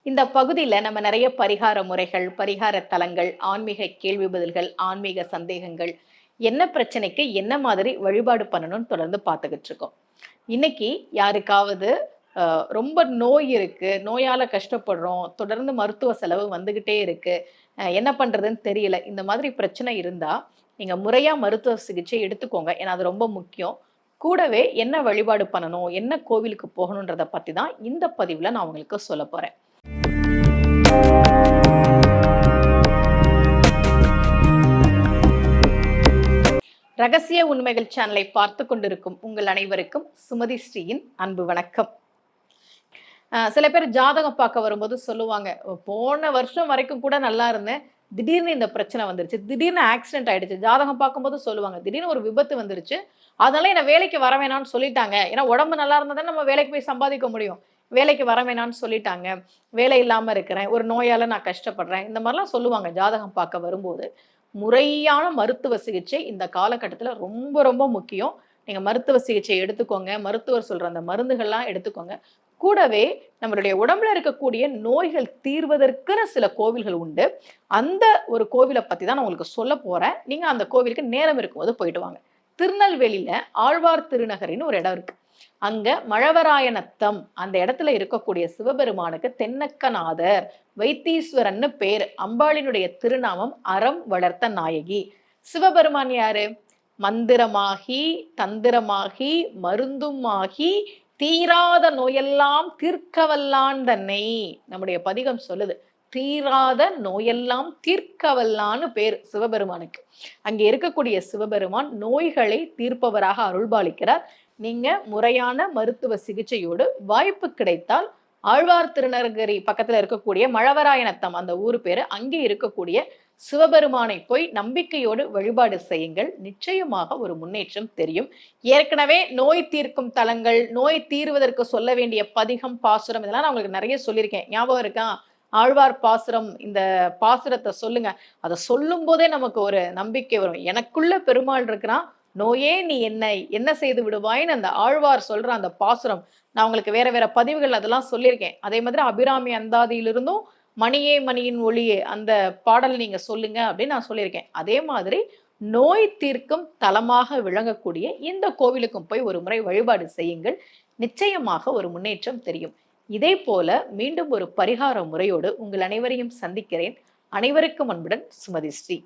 இந்த பகுதியில நம்ம நிறைய பரிகார முறைகள், பரிகார தலங்கள், ஆன்மீக கேள்வி பதில்கள், ஆன்மீக சந்தேகங்கள், என்ன பிரச்சனைக்கு என்ன மாதிரி வழிபாடு பண்ணணும்னு தொடர்ந்து பார்த்துக்கிட்டு இருக்கோம். இன்னைக்கு யாருக்காவது ரொம்ப நோய் இருக்கு, நோயால கஷ்டப்படுறோம், தொடர்ந்து மருத்துவ செலவு வந்துகிட்டே இருக்கு, என்ன பண்றதுன்னு தெரியல. இந்த மாதிரி பிரச்சனை இருந்தா, நீங்க முறையா மருத்துவ சிகிச்சை எடுத்துக்கோங்க. ஏன்னா அது ரொம்ப முக்கியம். கூடவே என்ன வழிபாடு பண்ணணும், என்ன கோவிலுக்கு போகணுன்றத பத்தி தான் இந்த பதிவுல நான் உங்களுக்கு சொல்லப் போறேன். ரகசிய உண்மைகள் சேனலை பார்த்து கொண்டிருக்கும் உங்கள் அனைவருக்கும் சுமதி ஸ்ரீயின் அன்பு வணக்கம். சில பேர் ஜாதகம் பார்க்க வரும்போது சொல்லுவாங்க, போன வருஷம் வரைக்கும் கூட நல்லா இருந்தேன், திடீர்னு இந்த பிரச்சனை வந்துருச்சு, திடீர்னு ஆக்சிடென்ட் ஆயிடுச்சு. ஜாதகம் பார்க்கும்போது சொல்லுவாங்க, திடீர்னு ஒரு விபத்து வந்துருச்சு, அதனால என்ன வேலைக்கு வர வேணாம்னு சொல்லிட்டாங்க. ஏன்னா உடம்பு நல்லா இருந்தா தான் நம்ம வேலைக்கு போய் சம்பாதிக்க முடியும். வேலைக்கு வர வேணாம்னு சொல்லிட்டாங்க, வேலை இல்லாம இருக்கிறேன், ஒரு நோயால நான் கஷ்டப்படுறேன், இந்த மாதிரிலாம் சொல்லுவாங்க ஜாதகம் பார்க்க வரும்போது. முறையான மருத்துவ சிகிச்சை இந்த காலகட்டத்துல ரொம்ப ரொம்ப முக்கியம். நீங்க மருத்துவ சிகிச்சை எடுத்துக்கோங்க. மருத்துவர் சொல்ற அந்த மருந்துகள்லாம் எடுத்துக்கோங்க. கூடவே நம்மளுடைய உடம்புல இருக்கக்கூடிய நோய்கள் தீர்வதற்குன்னு சில கோவில்கள் உண்டு. அந்த ஒரு கோவில பத்தி தான் நான் உங்களுக்கு சொல்லப் போறேன். நீங்க அந்த கோவிலுக்கு நேரம் இருக்கும்போது போயிட்டு வாங்க. திருநெல்வேலியில ஆழ்வார் திருநகரின்னு ஒரு இடம் இருக்கு. அங்க மழவராயநத்தம் அந்த இடத்துல இருக்கக்கூடிய சிவபெருமானுக்கு தென்னக்கநாதர், வைத்தீஸ்வரன்னு பேரு. அம்பாளினுடைய திருநாமம் அறம் வளர்த்த நாயகி. சிவபெருமான் யாரு? மந்திரமாகி, தந்திரமாகி, மருந்துமாகி, தீராத நோயெல்லாம் தீர்க்கவல்லான் தன்னை. நம்முடைய பதிகம் சொல்லுது. தீராத நோயெல்லாம் தீர்க்கவல்லான்னு பேர் சிவபெருமானுக்கு. அங்கே இருக்கக்கூடிய சிவபெருமான் நோய்களை தீர்ப்பவராக அருள்பாலிக்கிறார். நீங்க முறையான மருத்துவ சிகிச்சையோடு வாய்ப்பு கிடைத்தால் ஆழ்வார் திருநகரி பக்கத்துல இருக்கக்கூடிய மழவராயநத்தம் அந்த ஊர் பேரு, அங்கே இருக்கக்கூடிய சிவபெருமானை போய் நம்பிக்கையோடு வழிபாடு செய்யுங்கள். நிச்சயமாக ஒரு முன்னேற்றம் தெரியும். ஏற்கனவே நோய் தீர்க்கும் தலங்கள், நோய் தீர்வதற்கு சொல்ல வேண்டிய பதிகம், பாசுரம் இதெல்லாம் நான் உங்களுக்கு நிறைய சொல்லியிருக்கேன். ஞாபகம் இருக்கா? ஆழ்வார் பாசுரம், இந்த பாசுரத்தை சொல்லுங்க. அதை சொல்லும் போதே நமக்கு ஒரு நம்பிக்கை வரும். எனக்குள்ள பெருமாள் இருக்கிறான், நோயே நீ என்னை என்ன செய்து விடுவாயின்னு அந்த ஆழ்வார் சொல்ற அந்த பாசுரம் நான் உங்களுக்கு வேற வேற பதிவுகள் அதெல்லாம் சொல்லியிருக்கேன். அதே மாதிரி அபிராமி அந்தாதியிலிருந்தும் மணியே மணியின் ஒளியே அந்த பாடல் நீங்க சொல்லுங்க அப்படின்னு நான் சொல்லியிருக்கேன். அதே மாதிரி நோய் தீர்க்கும் தலமாக விளங்கக்கூடிய இந்த கோவிலுக்கும் போய் ஒரு முறை வழிபாடு செய்யுங்கள். நிச்சயமாக ஒரு முன்னேற்றம் தெரியும். இதே போல மீண்டும் ஒரு பரிகார முறையோடு உங்கள் அனைவரையும் சந்திக்கிறேன். அனைவருக்கும் அன்புடன் சுமதி ஸ்ரீ.